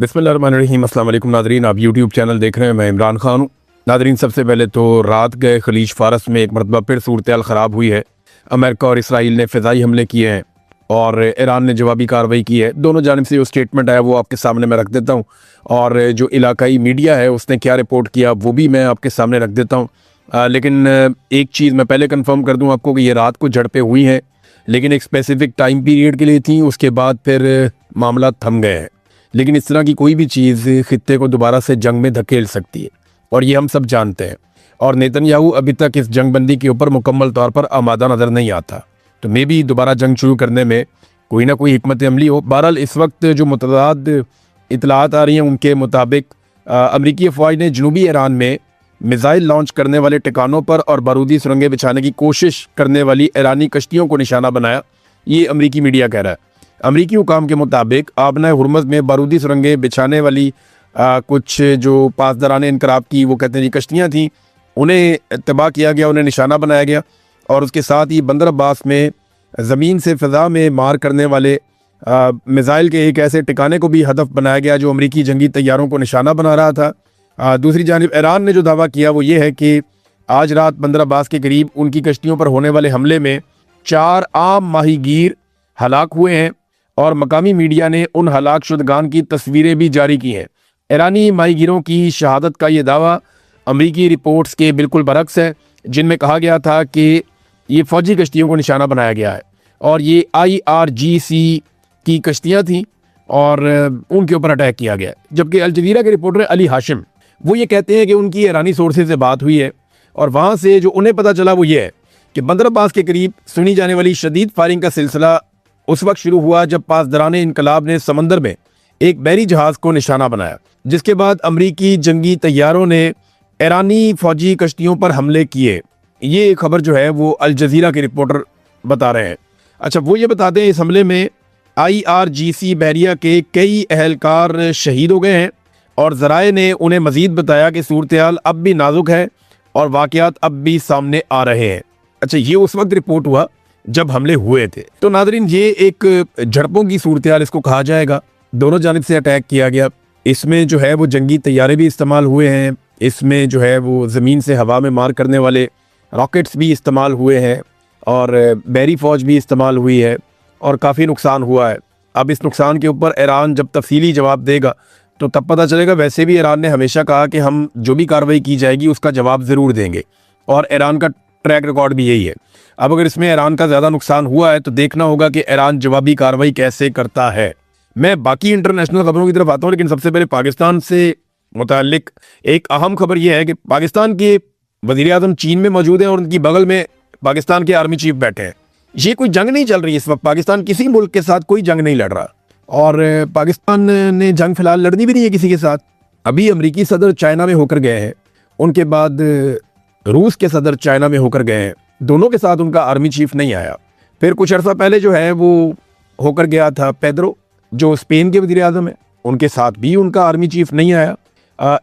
बिस्मिल्लाहिर्रहमानिर्रहीम। अस्सलाम वालेकुम नादरीन, आप यूट्यूब चैनल देख रहे हैं, मैं इमरान खान हूँ। नादरीन, सबसे पहले तो रात गए खलीज फारस में एक मरतबा फिर सूरत ख़राब हुई है। अमेरिका और इसराइल ने फ़िज़ाई हमले किए हैं और ईरान ने जवाबी कार्रवाई की है। दोनों जानिब से जो स्टेटमेंट आया वो आपके सामने मैं रख देता हूँ, और जो इलाकाई मीडिया है उसने क्या रिपोर्ट किया वो भी मैं आपके सामने रख देता हूँ। लेकिन एक चीज़ मैं पहले कन्फर्म कर दूँ आपको कि ये रात को झड़पें हुई हैं, लेकिन एक स्पेसिफ़िक टाइम पीरियड के लिए थी। उसके बाद फिर मामला थम गए हैं। लेकिन इस तरह की कोई भी चीज़ खित्ते को दोबारा से जंग में धकेल सकती है, और ये हम सब जानते हैं। और नेतन्याहू अभी तक इस जंगबंदी के ऊपर मुकम्मल तौर पर आमादा नज़र नहीं आता, तो मे भी दोबारा जंग शुरू करने में कोई ना कोई हिकमत अमली हो। बहरहाल इस वक्त जो मुतदाद इतलात आ रही हैं उनके मुताबिक अमरीकी अफवाज ने जनूबी ईरान में मिसाइल लॉन्च करने वाले ठिकानों पर और बारूदी सुरंगें बिछाने की कोशिश करने वाली ईरानी कश्तियों को निशाना बनाया। ये अमरीकी मीडिया कह रहा है। अमरीकी हुकाम के मुताबिक आबना हुर्मुज़ में बारूदी सुरंगें बिछाने वाली कुछ जो पासदारान इनकलाब की वो कहते हैं कश्तियाँ थीं, उन्हें तबाह किया गया, उन्हें निशाना बनाया गया। और उसके साथ ही बंदर अब्बास में ज़मीन से फ़िज़ा में मार करने वाले मिसाइल के एक ऐसे ठिकाने को भी हदफ बनाया गया जो अमरीकी जंगी तैयारों को निशाना बना रहा था। दूसरी जानिब ईरान ने जो दावा किया वो ये है कि आज रात बंदर अब्बास के करीब उनकी कश्तियों पर होने वाले हमले में 4 आम माहीगीर हलाक हुए हैं, और मकामी मीडिया ने उन हलाक शुदगान की तस्वीरें भी जारी की हैं। ईरानी माहीगीरों की शहादत का ये दावा अमरीकी रिपोर्ट्स के बिल्कुल बरक्स है, जिनमें कहा गया था कि ये फ़ौजी कश्तियों को निशाना बनाया गया है, और ये IRGC की कश्तियाँ थीं और उनके ऊपर अटैक किया गया। जबकि अल जज़ीरा के रिपोर्टर अली हाशिम वो ये कहते हैं कि उनकी ईरानी सोर्सेज से बात हुई है, और वहाँ से जो उन्हें पता चला वो ये है कि बंदर अब्बास के करीब सुनी जाने वाली शदीद फायरिंग का सिलसिला उस वक्त शुरू हुआ जब पासदारान इनकलाब ने समंदर में एक बहरी जहाज़ को निशाना बनाया, जिसके बाद अमरीकी जंगी तैयारों ने ईरानी फ़ौजी कश्तियों पर हमले किए। ये खबर जो है वो अल जज़ीरा के रिपोर्टर बता रहे हैं। अच्छा, वो ये बताते हैं इस हमले में IRGC बहरिया के कई अहलकार शहीद हो गए हैं, और ज़राए ने उन्हें मज़ीद बताया कि सूरत हाल अब भी नाजुक है और वाक़यात अब भी सामने आ रहे हैं। अच्छा, ये उस वक्त रिपोर्ट हुआ जब हमले हुए थे। तो नादरीन, ये एक झड़पों की सूरत हाल इसको कहा जाएगा। दोनों जानिब से अटैक किया गया। इसमें जो है वो जंगी तैयारे भी इस्तेमाल हुए हैं, इसमें जो है वो ज़मीन से हवा में मार करने वाले रॉकेट्स भी इस्तेमाल हुए हैं, और बहरी फ़ौज भी इस्तेमाल हुई है, और काफ़ी नुकसान हुआ है। अब इस नुकसान के ऊपर ईरान जब तफसीली जवाब देगा तो तब पता चलेगा। वैसे भी ईरान ने हमेशा कहा कि हम जो भी कार्रवाई की जाएगी उसका जवाब ज़रूर देंगे, और ईरान का ट्रैक रिकॉर्ड भी यही है। अब अगर इसमें ईरान का ज़्यादा नुकसान हुआ है तो देखना होगा कि ईरान जवाबी कार्रवाई कैसे करता है। मैं बाकी इंटरनेशनल खबरों की तरफ आता हूँ, लेकिन सबसे पहले पाकिस्तान से मुताल्लिक एक अहम खबर यह है कि पाकिस्तान के वज़ीर आज़म चीन में मौजूद हैं, और उनकी बगल में पाकिस्तान के आर्मी चीफ बैठे हैं। ये कोई जंग नहीं चल रही इस वक्त। पाकिस्तान किसी मुल्क के साथ कोई जंग नहीं लड़ रहा, और पाकिस्तान ने जंग फिलहाल लड़नी भी नहीं है किसी के साथ। अभी अमरीकी सदर चाइना में होकर गए हैं, उनके बाद रूस के सदर चाइना में होकर गए हैं, दोनों के साथ उनका आर्मी चीफ नहीं आया। फिर कुछ अर्सा पहले जो है वो होकर गया था पेड्रो, जो स्पेन के वज़ीर आज़म है, उनके साथ भी उनका आर्मी चीफ नहीं आया।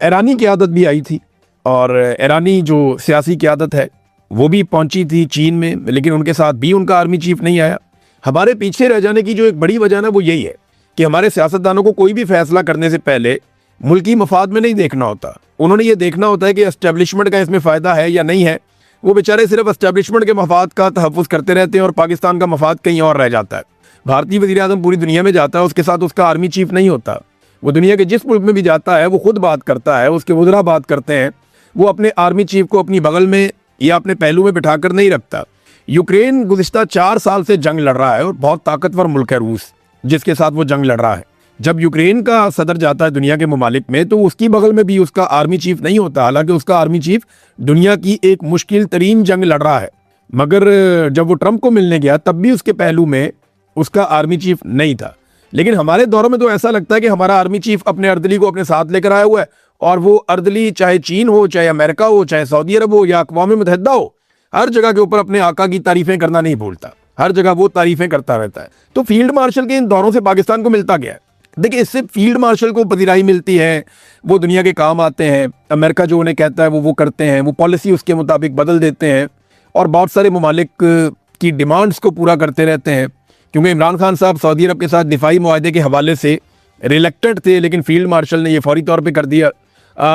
ईरानी क़यादत भी आई थी, और ईरानी जो सियासी क़यादत है वो भी पहुंची थी चीन में, लेकिन उनके साथ भी उनका आर्मी चीफ नहीं आया। हमारे पीछे रह जाने की जो एक बड़ी वजह ना वो यही है कि हमारे सियासतदानों को कोई भी फैसला करने से पहले मुल्की मफाद में नहीं देखना होता। उन्होंने ये देखना होता है कि एस्टेब्लिशमेंट का इसमें फ़ायदा है या नहीं है। वो बेचारे सिर्फ एस्टेब्लिशमेंट के मफाद का तहफ़्फ़ुज़ करते रहते हैं, और पाकिस्तान का मफाद कहीं और रह जाता है। भारतीय वज़ीर आज़म पूरी दुनिया में जाता है, उसके साथ उसका आर्मी चीफ नहीं होता। वो दुनिया के जिस मुल्क में भी जाता है वो खुद बात करता है, उसके वज़रा बात करते हैं। वो अपने आर्मी चीफ को अपनी बगल में या अपने पहलू में बिठा कर नहीं रखता। यूक्रेन गुज़िश्ता 4 साल से जंग लड़ रहा है, और बहुत ताकतवर मुल्क है रूस जिसके साथ वो जंग लड़ रहा है। जब यूक्रेन का सदर जाता है दुनिया के ममालिक में तो उसकी बगल में भी उसका आर्मी चीफ नहीं होता, हालांकि उसका आर्मी चीफ दुनिया की एक मुश्किल तरीन जंग लड़ रहा है। मगर जब वो ट्रंप को मिलने गया तब भी उसके पहलू में उसका आर्मी चीफ नहीं था। लेकिन हमारे दौरों में तो ऐसा लगता है कि हमारा आर्मी चीफ अपने अर्दली को अपने साथ लेकर आया हुआ है, और वो अर्दली चाहे चीन हो, चाहे अमेरिका हो, चाहे सऊदी अरब हो, या अक़वाम मुत्तहिदा हो, हर जगह के ऊपर अपने आका की तारीफ़ें करना नहीं भूलता। हर जगह वो तारीफ़ें करता रहता है। तो फील्ड मार्शल के इन दौरों से पाकिस्तान को मिलता गया है। देखिए, इससे फील्ड मार्शल को पजीराई मिलती है, वो दुनिया के काम आते हैं। अमेरिका जो उन्हें कहता है वो करते हैं, वो पॉलिसी उसके मुताबिक बदल देते हैं, और बहुत सारे ममालिक की डिमांड्स को पूरा करते रहते हैं। क्योंकि इमरान खान साहब सऊदी अरब के साथ दिफाई मुआहदे के हवाले से रिलेक्टेंट थे, लेकिन फील्ड मार्शल ने ये फौरी तौर पे कर दिया।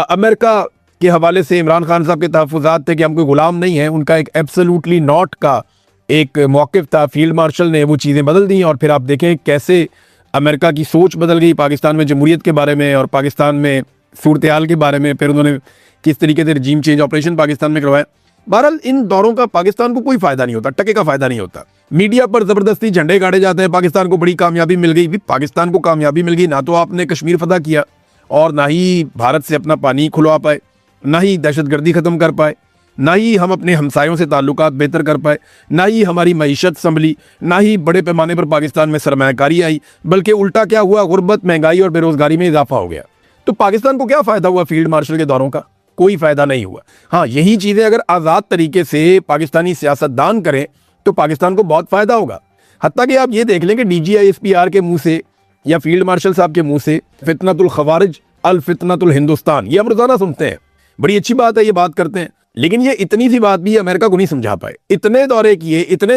अमेरिका के हवाले से इमरान खान साहब के तहफ़्फ़ुज़ात थे कि हम कोई गुलाम नहीं है, उनका एक एब्सोल्युटली नॉट का एक मौक़िफ़ था। फील्ड मार्शल ने वो चीज़ें बदल दी और फिर आप देखें कैसे अमेरिका की सोच बदल गई पाकिस्तान में जमहूरियत के बारे में और पाकिस्तान में सूरत हाल के बारे में। फिर उन्होंने किस तरीके से रजीम चेंज ऑपरेशन पाकिस्तान में करवाया। बहरहाल इन दौरों का पाकिस्तान को कोई फ़ायदा नहीं होता, टके का फ़ायदा नहीं होता। मीडिया पर ज़बरदस्ती झंडे गाड़े जाते हैं, पाकिस्तान को बड़ी कामयाबी मिल गई। पाकिस्तान को कामयाबी मिल गई, ना तो आपने कश्मीर फतह किया और ना ही भारत से अपना पानी खुलवा पाए, ना ही दहशतगर्दी ख़त्म कर पाए, ना ही हम अपने हमसायों से ताल्लुकात बेहतर कर पाए, ना ही हमारी मईशत संभली, ना ही बड़े पैमाने पर पाकिस्तान में सरमायाकारी आई, बल्कि उल्टा क्या हुआ, गुर्बत, महंगाई और बेरोज़गारी में इजाफा हो गया। तो पाकिस्तान को क्या फ़ायदा हुआ फील्ड मार्शल के दौरों का? कोई फ़ायदा नहीं हुआ। हाँ, यही चीज़ें अगर आज़ाद तरीके से पाकिस्तानी सियासतदान करें तो पाकिस्तान को बहुत फ़ायदा होगा। हत्ता कि आप ये देख लें कि DGISPR के मुँह से या फील्ड मार्शल साहब के मुँह से फितनतुल खवारिज अल फितनतुल हिंदुस्तान, ये हम रोज़ाना सुनते हैं। बड़ी अच्छी बात है, ये बात करते हैं, लेकिन ये इतनी सी बात भी अमेरिका को नहीं समझा पाए। इतने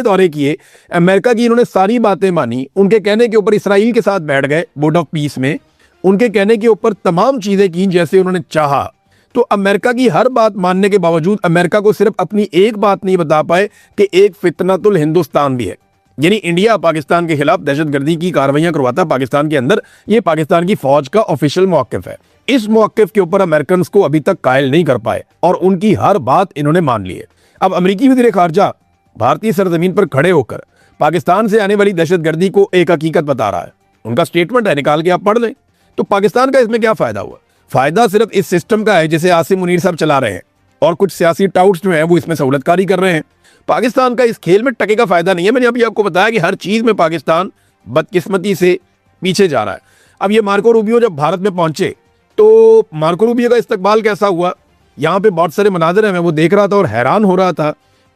दौरे किए, अमेरिका की इन्होंने सारी बातें मानी, उनके कहने के ऊपर इसराइल के साथ बैठ गए बोर्ड ऑफ पीस में, उनके कहने के ऊपर तमाम चीज़ें की जैसे उन्होंने चाहा। तो अमेरिका की हर बात मानने के बावजूद अमेरिका को सिर्फ अपनी एक बात नहीं बता पाए कि एक फितनतुल हिंदुस्तान भी है, यानी इंडिया पाकिस्तान के खिलाफ दहशतगर्दी की कार्रवाइयां करवाता है पाकिस्तान के अंदर। ये पाकिस्तान की फौज का ऑफिशियल मौक़िफ़ है। इस मौक़िफ़ के ऊपर अमेरिकन को अभी तक कायल नहीं कर पाए और उनकी हर बात इन्होंने मान ली है। अब अमेरिकी वज़ीर ख़ारजा भारतीय सरजमीन पर खड़े होकर पाकिस्तान से आने वाली दहशतगर्दी को एक हकीकत बता रहा है। उनका स्टेटमेंट है, निकाल के आप पढ़ लें। तो पाकिस्तान का इसमें क्या फ़ायदा हुआ? फ़ायदा सिर्फ इस सिस्टम का है जिसे आसिम मुनीर साहब चला रहे हैं और कुछ सियासी टाउट्स जो हैं वो इसमें सहूलतकारी कर रहे हैं। पाकिस्तान का इस खेल में टके का फ़ायदा नहीं है। मैंने अभी आपको बताया कि हर चीज़ में पाकिस्तान बदकिस्मती से पीछे जा रहा है। अब ये मार्को रूबियो जब भारत में पहुंचे तो मार्को रूबियो का इस्तकबाल कैसा हुआ, यहाँ पे बहुत सारे मनाज़िर हैं, मैं वो देख रहा था और हैरान हो रहा था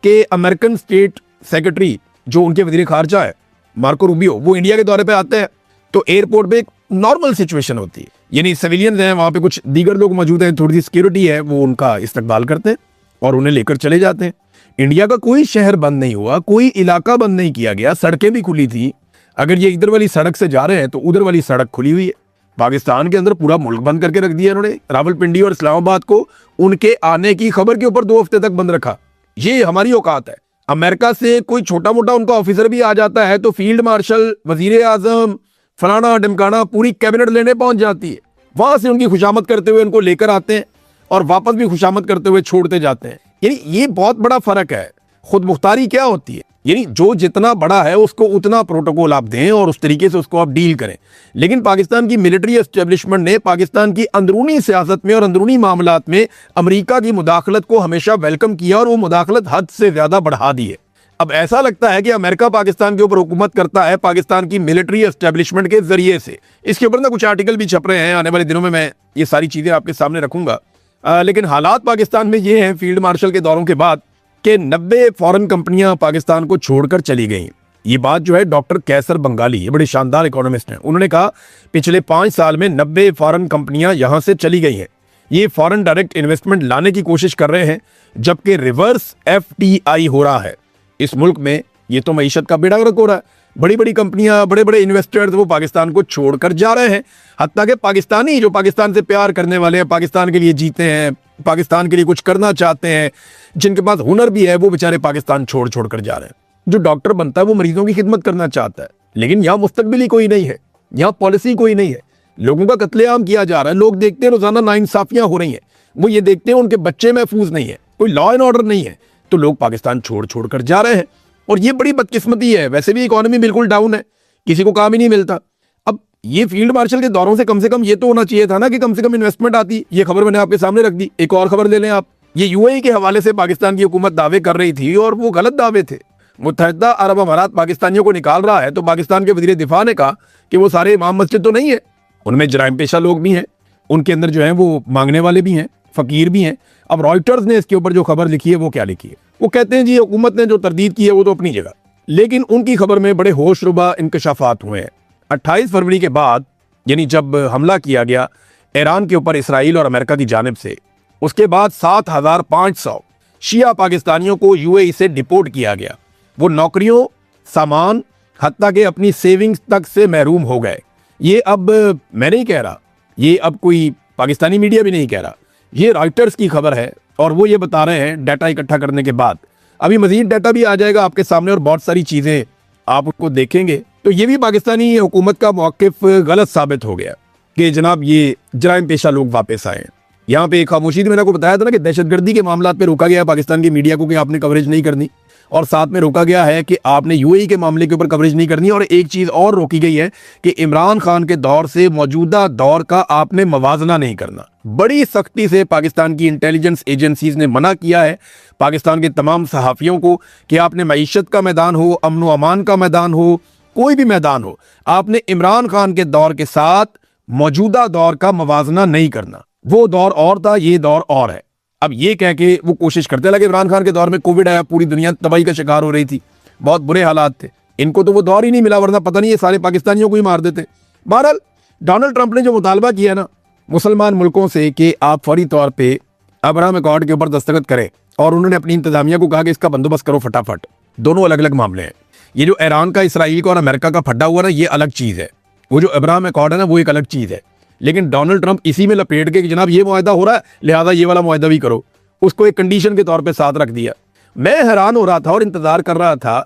कि अमेरिकन स्टेट सेक्रेटरी जो उनके वज़ीर ख़ारजा है मार्को रूबियो, वो इंडिया के दौरे पे आते हैं तो एयरपोर्ट पे एक नॉर्मल सिचुएशन होती है, यानी सिविलियंस हैं, वहाँ पे कुछ दीगर लोग मौजूद हैं, थोड़ी सी सिक्योरिटी है, वो उनका इस्तकबाल करते हैं और उन्हें लेकर चले जाते हैं। इंडिया का कोई शहर बंद नहीं हुआ, कोई इलाका बंद नहीं किया गया, सड़कें भी खुली थी। अगर ये इधर वाली सड़क से जा रहे हैं तो उधर वाली सड़क खुली हुई है। पाकिस्तान के अंदर पूरा मुल्क बंद करके रख दिया इन्होंने। रावलपिंडी और इस्लामाबाद को उनके आने की खबर के ऊपर 2 हफ्ते तक बंद रखा। ये हमारी औकात है। अमेरिका से कोई छोटा मोटा उनका ऑफिसर भी आ जाता है तो फील्ड मार्शल, वजीर आजम, फलाना ढिमकाना, पूरी कैबिनेट लेने पहुंच जाती है। वहां से उनकी खुशामद करते हुए उनको लेकर आते हैं और वापस भी खुशामद करते हुए छोड़ते जाते हैं। यानी ये बहुत बड़ा फर्क है। खुद मुख्तारी क्या होती है, यानी जो जितना बड़ा है उसको उतना प्रोटोकॉल आप दें और उस तरीके से उसको आप डील करें। लेकिन पाकिस्तान की मिलिट्री एस्टेब्लिशमेंट ने पाकिस्तान की अंदरूनी सियासत में और अंदरूनी मामलात में अमेरिका की मुदाखलत को हमेशा वेलकम किया और वो मुदाखलत हद से ज्यादा बढ़ा दी है। अब ऐसा लगता है कि अमेरिका पाकिस्तान के ऊपर हुकूमत करता है पाकिस्तान की मिलिट्री एस्टेब्लिशमेंट के जरिए से। इसके ऊपर ना कुछ आर्टिकल भी छप रहे हैं, आने वाले दिनों में मैं ये सारी चीज़ें आपके सामने रखूंगा। लेकिन हालात पाकिस्तान में ये हैं फील्ड मार्शल के दौरों के बाद कि 90 फॉरेन कंपनियां पाकिस्तान को छोड़कर चली गई। ये बात जो है डॉक्टर कैसर बंगाली, ये बड़े शानदार इकोनॉमिस्ट हैं, उन्होंने कहा पिछले 5 साल में 90 फॉरेन कंपनियां यहां से चली गई हैं। ये फॉरेन डायरेक्ट इन्वेस्टमेंट लाने की कोशिश कर रहे हैं, जबकि रिवर्स FDI हो रहा है इस मुल्क में। ये तो मईशत का बेड़ा गर्क हो रहा है। बड़ी बड़ी कंपनियां, बड़े बड़े इन्वेस्टर्स वो पाकिस्तान को छोड़कर जा रहे हैं। हत्ता कि पाकिस्तानी जो पाकिस्तान से प्यार करने वाले हैं, पाकिस्तान के लिए जीते हैं, पाकिस्तान के लिए कुछ करना चाहते हैं, जिनके पास हुनर भी है, वो बेचारे पाकिस्तान छोड़ छोड़ कर जा रहे हैं। जो डॉक्टर बनता है वो मरीजों की खिदमत करना चाहता है, लेकिन यहाँ मुस्तकबिल ही कोई नहीं है, यहाँ पॉलिसी कोई नहीं है। लोगों का कत्लेआम किया जा रहा है। लोग देखते हैं रोजाना नाइंसाफियां हो रही हैं, वो ये देखते हैं उनके बच्चे महफूज नहीं है, कोई लॉ एंड ऑर्डर नहीं है, तो लोग पाकिस्तान छोड़ छोड़ कर जा रहे हैं। और ये बड़ी बदकिस्मती है। वैसे भी इकोनॉमी बिल्कुल डाउन है, किसी को काम ही नहीं मिलता। अब ये फील्ड मार्शल के दौरों से कम ये तो होना चाहिए था ना कि कम से कम इन्वेस्टमेंट आती। ये खबर मैंने आपके सामने रख दी। एक और खबर ले लें आप, ये UAE के हवाले से पाकिस्तान की हुकूमत दावे कर रही थी और वो गलत दावे थे। मुत्तहिदा अरब अमारात पाकिस्तानियों को निकाल रहा है, तो पाकिस्तान के वज़ीर दिफा ने कहा कि वो सारे इमाम मस्जिद तो नहीं है, उनमें जराइम पेशा लोग भी हैं, उनके अंदर जो है वो मांगने वाले भी हैं, फकीर भी हैं। अब रॉयटर्स ने इसके ऊपर जो खबर लिखी है वो क्या लिखी है, वो कहते हैं जी हुकूमत ने जो तरदीद की है वो तो अपनी जगह, लेकिन उनकी खबर में बड़े होशरुबा इंकशाफात हुए हैं। 28 फरवरी के बाद, यानी जब हमला किया गया ईरान के ऊपर इसराइल और अमेरिका की जानिब से, उसके बाद 7,500 शिया पाकिस्तानियों को UAE से डिपोर्ट किया गया। वो नौकरियों, सामान, हत्ता के अपनी सेविंग्स तक से महरूम हो गए। ये अब मैं नहीं कह रहा, ये अब कोई पाकिस्तानी मीडिया भी नहीं कह रहा, ये रॉयटर्स की खबर है और वो ये बता रहे हैं डाटा इकट्ठा करने के बाद। अभी मजीद डाटा भी आ जाएगा आपके सामने और बहुत सारी चीज़ें आप उनको देखेंगे तो ये भी पाकिस्तानी हुकूमत का मौक़िफ़ गलत साबित हो गया कि जनाब ये जराइम पेशा लोग वापस आए हैं। यहाँ पे खामोशी थी, मैंने आपको बताया था ना कि दहशतगर्दी के मामला पे रोका गया पाकिस्तान की मीडिया को कि आपने कवरेज नहीं करनी, और साथ में रोका गया है कि आपने यूएई के मामले के ऊपर कवरेज नहीं करनी। और एक चीज़ और रोकी गई है कि इमरान खान के दौर से मौजूदा दौर का आपने मवाजना नहीं करना। बड़ी सख्ती से पाकिस्तान की इंटेलिजेंस एजेंसीज ने मना किया है पाकिस्तान के तमाम सहाफ़ियों को कि आपने मईशत का मैदान हो, अमन व अमान का मैदान हो, कोई भी मैदान हो, आपने इमरान खान के दौर के साथ मौजूदा दौर का मवाजना नहीं करना। वो दौर और था, ये दौर और है। अब ये कह के वो कोशिश करते लगे इमरान खान के दौर में कोविड आया, पूरी दुनिया तबाही का शिकार हो रही थी, बहुत बुरे हालात थे, इनको तो वो दौर ही नहीं मिला, वरना पता नहीं ये सारे पाकिस्तानियों को ही मार देते। बहरहाल डोनाल्ड ट्रंप ने जो मुतालबा किया ना मुसलमान मुल्कों से कि आप फौरी तौर पर अब्राहम अकॉर्ड के ऊपर दस्तखत करें, और उन्होंने अपनी इंतजामिया को कहा कि इसका बंदोबस्त करो फटाफट। दोनों अलग अलग मामले हैं। ये जो ईरान का, इसराइल का और अमेरिका का फड्डा हुआ ना, ये अलग चीज़ है। वो जो अब्राहम अकॉर्ड है ना, वो एक अलग चीज़ है। लेकिन डोनाल्ड ट्रंप इसी में लपेट के कि जनाब ये मुआहदा हो रहा है, लिहाजा ये वाला मुआहदा भी करो, उसको एक कंडीशन के तौर पे साथ रख दिया। मैं हैरान हो रहा था और इंतजार कर रहा था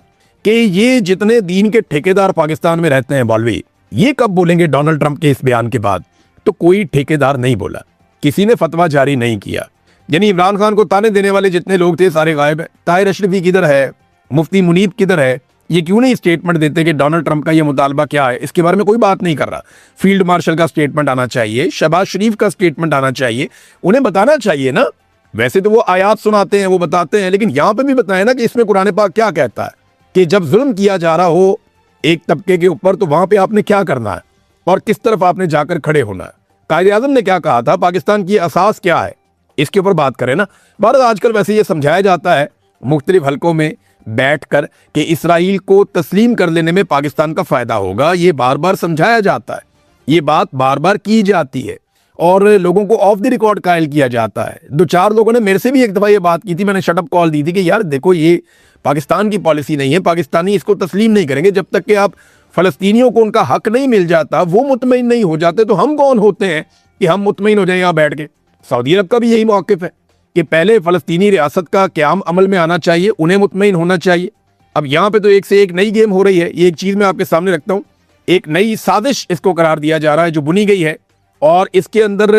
कि ये जितने दीन के ठेकेदार पाकिस्तान में रहते हैं मौलवी, ये कब बोलेंगे डोनाल्ड ट्रंप के इस बयान के बाद। तो कोई ठेकेदार नहीं बोला, किसी ने फतवा जारी नहीं किया। यानी इमरान खान को ताने देने वाले जितने लोग थे सारे गायब है। ताहिर अशरफी किधर है, मुफ्ती मुनीब किधर है, ये क्यों नहीं स्टेटमेंट देते कि डोनाल्ड ट्रंप का ये मुतालबा क्या है। इसके बारे में कोई बात नहीं कर रहा। फील्ड मार्शल का स्टेटमेंट आना चाहिए, शहबाज शरीफ का स्टेटमेंट आना चाहिए, उन्हें बताना चाहिए ना। वैसे तो वो आयात सुनाते हैं, वो बताते हैं, लेकिन यहां पे भी बताए ना कि इसमें कुरान पाक क्या कहता है कि जब जुल्म किया जा रहा हो एक तबके के ऊपर तो वहां पे आपने क्या करना है और किस तरफ आपने जाकर खड़े होना है। कायदे आज़म ने क्या कहा था, पाकिस्तान की असास क्या है, इसके ऊपर बात करें ना। भारत आजकल वैसे ये समझाया जाता है मुख्तलिफ हलकों में बैठकर कि इसराइल को तस्लीम कर लेने में पाकिस्तान का फायदा होगा। ये बार बार समझाया जाता है, ये बात बार बार की जाती है और लोगों को ऑफ द रिकॉर्ड कायल किया जाता है। दो चार लोगों ने मेरे से भी एक दफ़ा ये बात की थी, मैंने शटअप कॉल दी थी कि यार देखो ये पाकिस्तान की पॉलिसी नहीं है, पाकिस्तानी इसको तस्लीम नहीं करेंगे जब तक कि आप फ़लस्तीनियों को उनका हक नहीं मिल जाता, वो मुतमईन नहीं हो जाते, तो हम कौन होते हैं कि हम मुतमईन हो जाए यहाँ बैठ के। सऊदी अरब का भी यही मौक़िफ़ है कि पहले फ़लस्तीनी रियासत का क़याम अमल में आना चाहिए, उन्हें मुतमईन होना चाहिए। अब यहाँ पे तो एक से एक नई गेम हो रही है। ये एक चीज़ मैं आपके सामने रखता हूँ, एक नई साजिश इसको करार दिया जा रहा है जो बुनी गई है, और इसके अंदर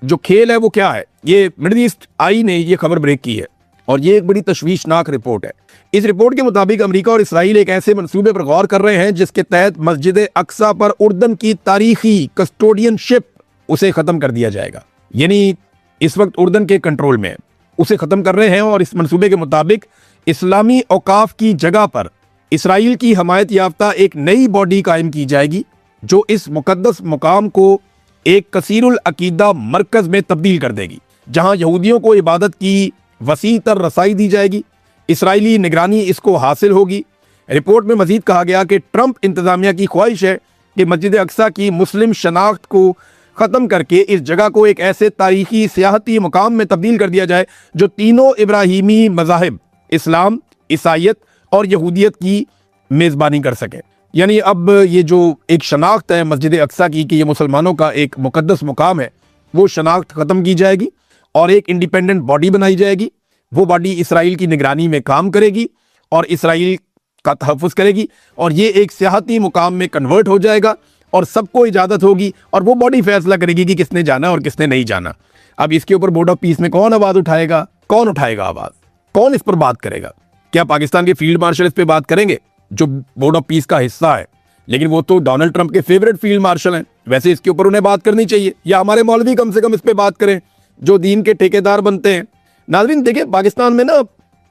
जो खेल है वो क्या है। ये मिडल ईस्ट आई ने ये खबर ब्रेक की है और ये एक बड़ी तशवीशनाक रिपोर्ट है। इस रिपोर्ट के मुताबिक अमेरिका और इसराइल एक ऐसे मंसूबे पर गौर कर रहे हैं जिसके तहत मस्जिद अक्सा पर उर्दन की तारीखी कस्टोडियनशिप उसे ख़त्म कर दिया जाएगा। यानी इस वक्त उर्दन के कंट्रोल में उसे ख़त्म कर रहे हैं और इस मंसूबे के मुताबिक इस्लामी औकाफ की जगह पर इसराइल की हमायत याफ्ता एक नई बॉडी कायम की जाएगी जो इस मुकद्दस मुकाम को एक कसीरुल अकीदा मरकज़ में तब्दील कर देगी, जहां यहूदियों को इबादत की वसी तर रसाई दी जाएगी। इसराइली निगरानी इसको हासिल होगी। रिपोर्ट में मजीद कहा गया कि ट्रंप इंतज़ामिया की ख्वाहिश है कि मस्जिद अक्सा की मुस्लिम शनाख्त को ख़त्म करके इस जगह को एक ऐसे तारीखी सियाहती मुकाम में तब्दील कर दिया जाए जो तीनों इब्राहिमी मज़ाहिब इस्लाम, ईसाइयत और यहूदियत की मेज़बानी कर सके। यानी अब ये जो एक शनाख्त है मस्जिद अक्सा की कि ये मुसलमानों का एक मुकद्दस मुकाम है, वो शनाख्त ख़त्म की जाएगी और एक इंडिपेंडेंट बॉडी बनाई जाएगी। वो बॉडी इसराइल की निगरानी में काम करेगी और इसराइल का तहफ़्फ़ुज़ करेगी और ये एक सियाहती मुकाम में कन्वर्ट हो जाएगा और सबको इजाज़त होगी और वो बॉडी फैसला करेगी कि किसने जाना और किसने नहीं जाना। अब इसके ऊपर बोर्ड ऑफ पीस में कौन आवाज़ उठाएगा, कौन उठाएगा आवाज़, कौन इस पर बात करेगा? क्या पाकिस्तान के फील्ड मार्शल इस पर बात करेंगे जो बोर्ड ऑफ पीस का हिस्सा है? लेकिन वो तो डोनाल्ड ट्रंप के फेवरेट फील्ड मार्शल हैं, वैसे इसके ऊपर उन्हें बात करनी चाहिए, या हमारे मौलवी कम से कम इस पर बात करें जो दीन के ठेकेदार बनते हैं। नाज़रीन देखिए, पाकिस्तान में ना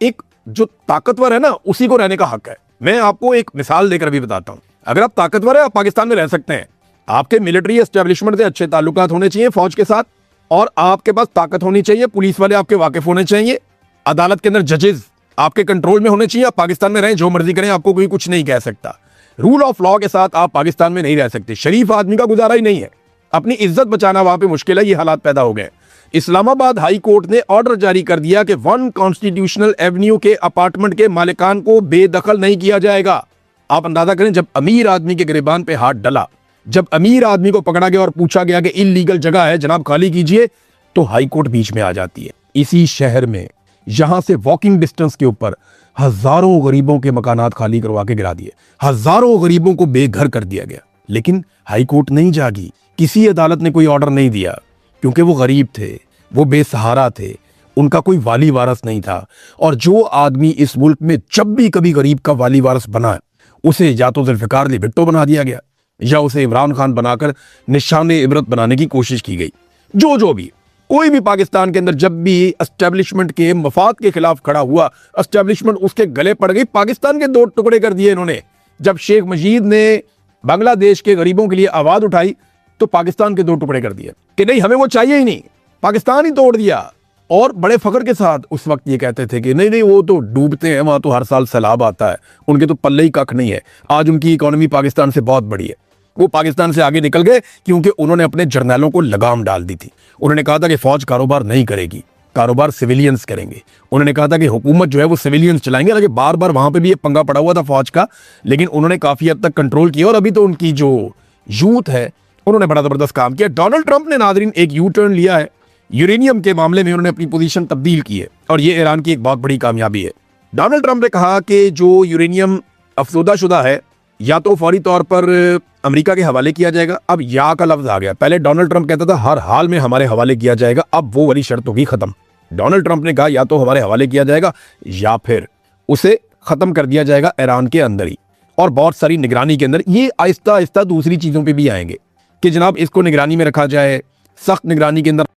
एक जो ताकतवर है ना उसी को रहने का हक है। मैं आपको एक मिसाल देकर भी बताता हूँ। अगर आप ताकतवर है, आप पाकिस्तान में रह सकते हैं। आपके मिलिट्री एस्टेब्लिशमेंट से अच्छे ताल्लुकात होने चाहिए फौज के साथ, और आपके पास ताकत होनी चाहिए, पुलिस वाले आपके वाकिफ होने चाहिए, अदालत के अंदर जजेस आपके कंट्रोल में होने चाहिए। आप पाकिस्तान में रहें, जो मर्जी करें, आपको कोई कुछ नहीं कह सकता। रूल ऑफ लॉ के साथ आप पाकिस्तान में नहीं रह सकते। शरीफ आदमी का गुजारा ही नहीं है, अपनी इज्जत बचाना वहां पे मुश्किल है। ये हालात पैदा हो गए। इस्लामाबाद हाई कोर्ट ने ऑर्डर जारी कर दिया कि 1 कॉन्स्टिट्यूशनल एवेन्यू के अपार्टमेंट के मालिकान को बेदखल नहीं किया जाएगा। आप अंदाजा करें, जब अमीर आदमी के गिरबान पे हाथ डला, जब अमीर आदमी को पकड़ा गया और पूछा गया कि इल्लीगल जगह है जनाब खाली कीजिए, तो हाई कोर्ट बीच में आ जाती है। इसी शहर में यहां से वॉकिंग डिस्टेंस के ऊपर हजारों गरीबों के मकानात खाली करवा के गिरा दिए, हजारों गरीबों को बेघर कर दिया गया। लेकिन हाई कोर्ट नहीं जागी, किसी अदालत ने कोई ऑर्डर नहीं दिया, क्योंकि वो गरीब थे, वो बेसहारा थे, उनका कोई वाली वारस नहीं था। और जो आदमी इस मुल्क में जब भी कभी गरीब का वाली वारस बना, उसे या तो जुल्फिकार अली भुट्टो बना दिया गया या उसे इमरान खान बनाकर निशान इबरत बनाने की कोशिश की गई। जो भी कोई भी पाकिस्तान के अंदर जब भी एस्टेब्लिशमेंट के मफाद के खिलाफ खड़ा हुआ, एस्टेब्लिशमेंट उसके गले पड़ गई। पाकिस्तान के दो टुकड़े कर दिए इन्होंने। जब शेख मुजीब ने बांग्लादेश के गरीबों के लिए आवाज उठाई, तो पाकिस्तान के दो टुकड़े कर दिए कि नहीं, हमें वो चाहिए ही नहीं, पाकिस्तान ही तोड़ दिया। और बड़े फख्र के साथ उस वक्त ये कहते थे कि नहीं, वो तो डूबते हैं, वहां तो हर साल सैलाब आता है, उनके तो पल्ले ही कख नहीं है। आज उनकी इकोनॉमी पाकिस्तान से बहुत बड़ी है। वो पाकिस्तान से आगे निकल गए क्योंकि उन्होंने अपने जर्नैलों को लगाम डाल दी थी। उन्होंने कहा था कि फौज कारोबार नहीं करेगी, कारोबार सिविलियंस करेंगे। उन्होंने कहा था कि हुकूमत जो है वो सिविलियंस चलाएंगे। हालांकि बार बार वहां पे भी ये पंगा पड़ा हुआ था फौज का, लेकिन उन्होंने काफी हद तक कंट्रोल किया। और अभी तो उनकी जो यूथ है, उन्होंने बड़ा जबरदस्त काम किया। डोनाल्ड ट्रंप ने नाजरीन एक यू टर्न लिया है, यूरेनियम के मामले में उन्होंने अपनी पोजीशन तब्दील की है, और ये ईरान की एक बहुत बड़ी कामयाबी है। डोनाल्ड ट्रंप ने कहा कि जो यूरेनियम अफसोदा शुदा है, या तो फौरी तौर पर अमेरिका के हवाले किया जाएगा। अब या का लफ्ज आ गया। पहले डोनाल्ड ट्रंप कहता था हर हाल में हमारे हवाले किया जाएगा, अब वो वाली शर्त होगी खत्म। डोनाल्ड ट्रंप ने कहा या तो हमारे हवाले किया जाएगा या फिर उसे खत्म कर दिया जाएगा ईरान के अंदर ही, और बहुत सारी निगरानी के अंदर। ये आहिस्ता आहिस्ता दूसरी चीजों पर भी आएंगे कि जनाब इसको निगरानी में रखा जाए, सख्त निगरानी के अंदर